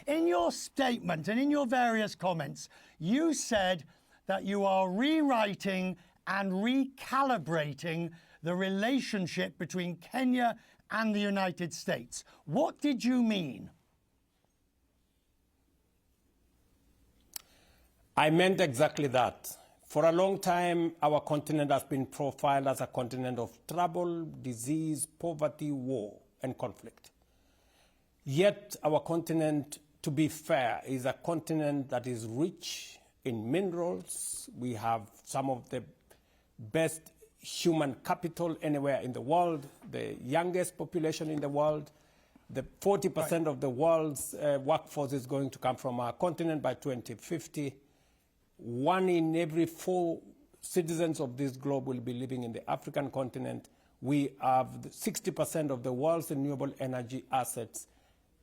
In your statement and in your various comments, you said that you are rewriting and recalibrating the relationship between Kenya and the United States. What did you mean? I meant exactly that. For a long time, our continent has been profiled as a continent of trouble, disease, poverty, war, and conflict. Yet our continent, to be fair, is a continent that is rich in minerals. We have some of the best human capital anywhere in the world, the youngest population in the world. The 40% of the world's workforce is going to come from our continent by 2050. 1 in every 4 citizens of this globe will be living in the African continent. We have 60% of the world's renewable energy assets.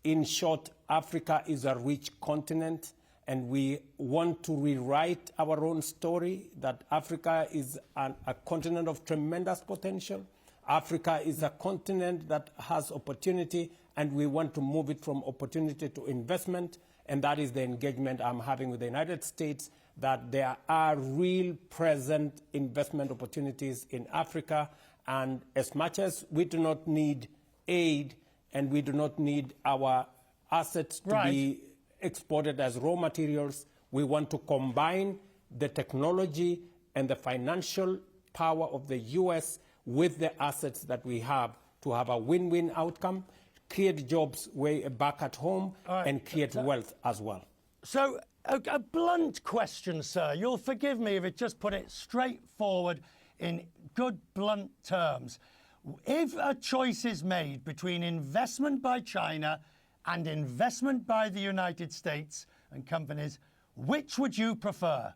In short, Africa is a rich continent, and we want to rewrite our own story that Africa is a continent of tremendous potential. Africa is a continent that has opportunity, and we want to move it from opportunity to investment, and that is the engagement I'm having with the United States, that there are real present investment opportunities in Africa. And as much as we do not need aid and we do not need our assets to be exported as raw materials, we want to combine the technology and the financial power of the U.S. with the assets that we have to have a win-win outcome, create jobs way back at home, and create wealth as well. So, a blunt question, sir. You'll forgive me if it just put it straightforward in good, blunt terms. If a choice is made between investment by China and investment by the United States and companies, which would you prefer?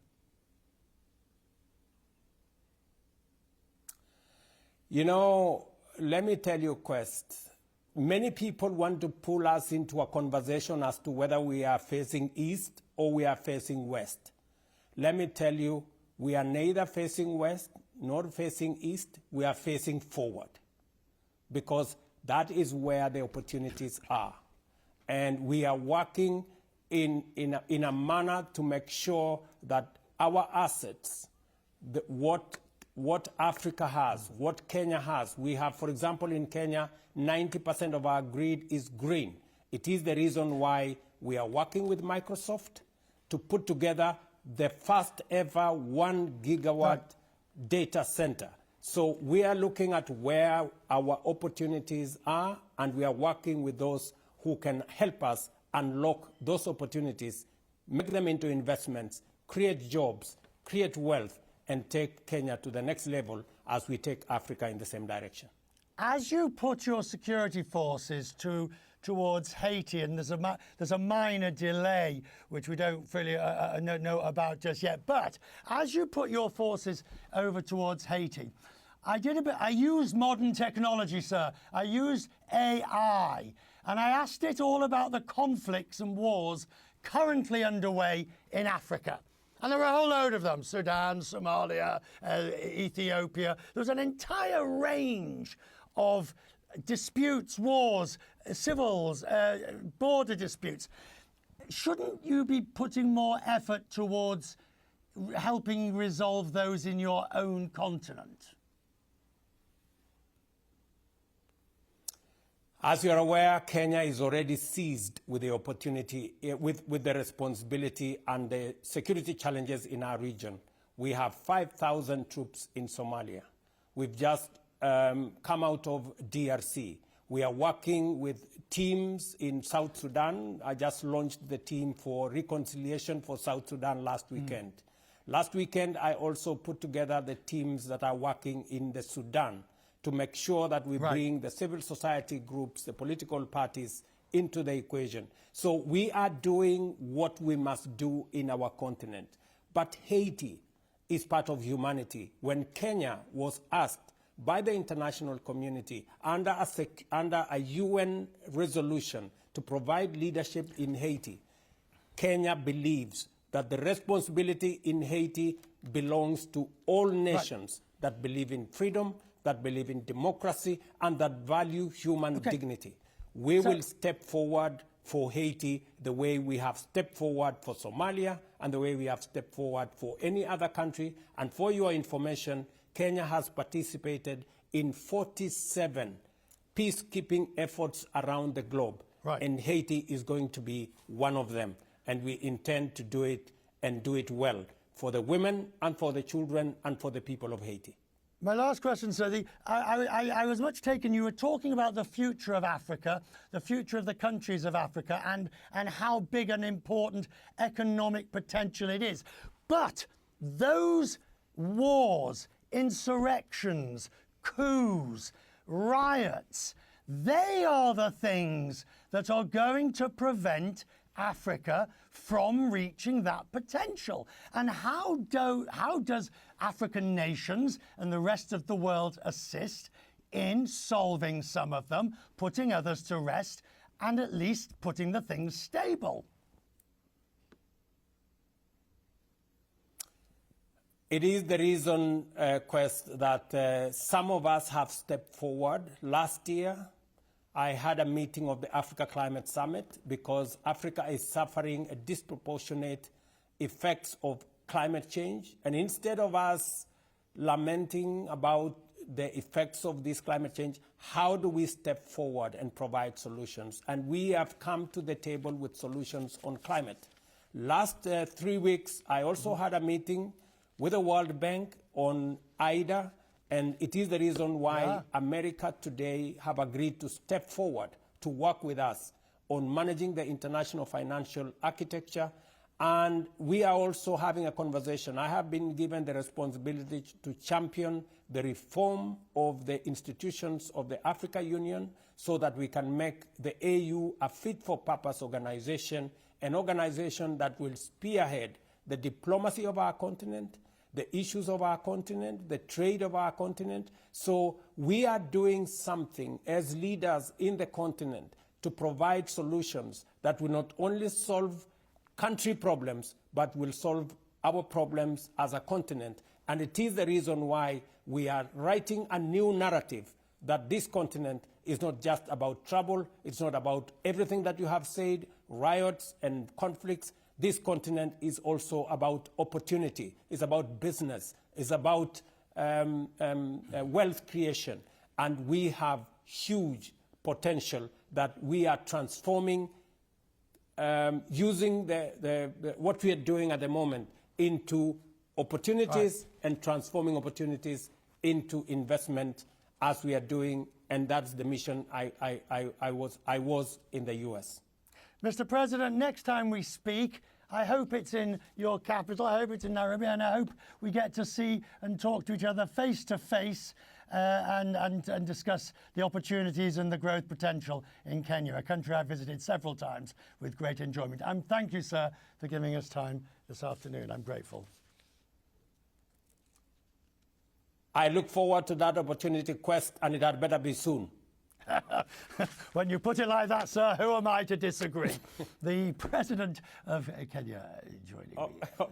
You know, let me tell you, Quest, many people want to pull us into a conversation as to whether we are facing east or we are facing west. Let me tell you, we are neither facing west nor facing east. We are facing forward, because that is where the opportunities are. And we are working in a manner to make sure that our assets, what Africa has, what Kenya has. We have, for example, in Kenya, 90% of our grid is green. It is the reason why we are working with Microsoft to put together the first ever 1 gigawatt data center. So we are looking at where our opportunities are, and we are working with those who can help us unlock those opportunities, make them into investments, create jobs, create wealth, and take Kenya to the next level as we take Africa in the same direction. As you put your security forces towards Haiti, and there's a minor delay, which we don't really know about just yet, but as you put your forces over towards Haiti, I used modern technology, sir. I used AI, and I asked it all about the conflicts and wars currently underway in Africa. And there were a whole load of them: Sudan, Somalia, Ethiopia. There's an entire range of disputes, wars, civils, border disputes. Shouldn't you be putting more effort towards helping resolve those in your own continent? As you are aware, Kenya is already seized with the opportunity, with the responsibility and the security challenges in our region. We have 5,000 troops in Somalia. We've just come out of DRC. We are working with teams in South Sudan. I just launched the team for reconciliation for South Sudan last weekend. Last weekend, I also put together the teams that are working in the Sudan to make sure that we bring the civil society groups, the political parties into the equation. So we are doing what we must do in our continent. But Haiti is part of humanity. When Kenya was asked by the international community under a UN resolution to provide leadership in Haiti, Kenya believes that the responsibility in Haiti belongs to all nations that believe in freedom, that believe in democracy, and that value human dignity. We will step forward for Haiti the way we have stepped forward for Somalia and the way we have stepped forward for any other country. And for your information, Kenya has participated in 47 peacekeeping efforts around the globe. Right. And Haiti is going to be one of them. And we intend to do it and do it well for the women and for the children and for the people of Haiti. My last question, sir. I was much taken. You were talking about the future of Africa, the future of the countries of Africa, and how big an important economic potential it is. But those wars, insurrections, coups, riots, they are the things that are going to prevent Africa from reaching that potential. And how does African nations and the rest of the world assist in solving some of them, putting others to rest, and at least putting the things stable? It is the reason, Quest, that some of us have stepped forward. Last year, I had a meeting of the Africa Climate Summit because Africa is suffering a disproportionate effects of climate change. And instead of us lamenting about the effects of this climate change, how do we step forward and provide solutions? And we have come to the table with solutions on climate. Last 3 weeks, I also had a meeting with the World Bank on IDA, and it is the reason why America today have agreed to step forward to work with us on managing the international financial architecture. And we are also having a conversation. I have been given the responsibility to champion the reform of the institutions of the Africa Union so that we can make the AU a fit-for-purpose organization, an organization that will spearhead the diplomacy of our continent, the issues of our continent, the trade of our continent. So we are doing something as leaders in the continent to provide solutions that will not only solve country problems, but will solve our problems as a continent. And it is the reason why we are writing a new narrative that this continent is not just about trouble, it's not about everything that you have said, riots and conflicts. This continent is also about opportunity, it's about business, it's about wealth creation. And we have huge potential that we are transforming, using what we are doing at the moment into opportunities and transforming opportunities into investment as we are doing. And that's the mission I was in the US. Mr. President, next time we speak, I hope it's in your capital, I hope it's in Nairobi, and I hope we get to see and talk to each other face to face and discuss the opportunities and the growth potential in Kenya, a country I've visited several times with great enjoyment. And thank you, sir, for giving us time this afternoon. I'm grateful. I look forward to that opportunity, Quest, and it had better be soon. When you put it like that, sir, who am I to disagree? The President of Kenya joining me.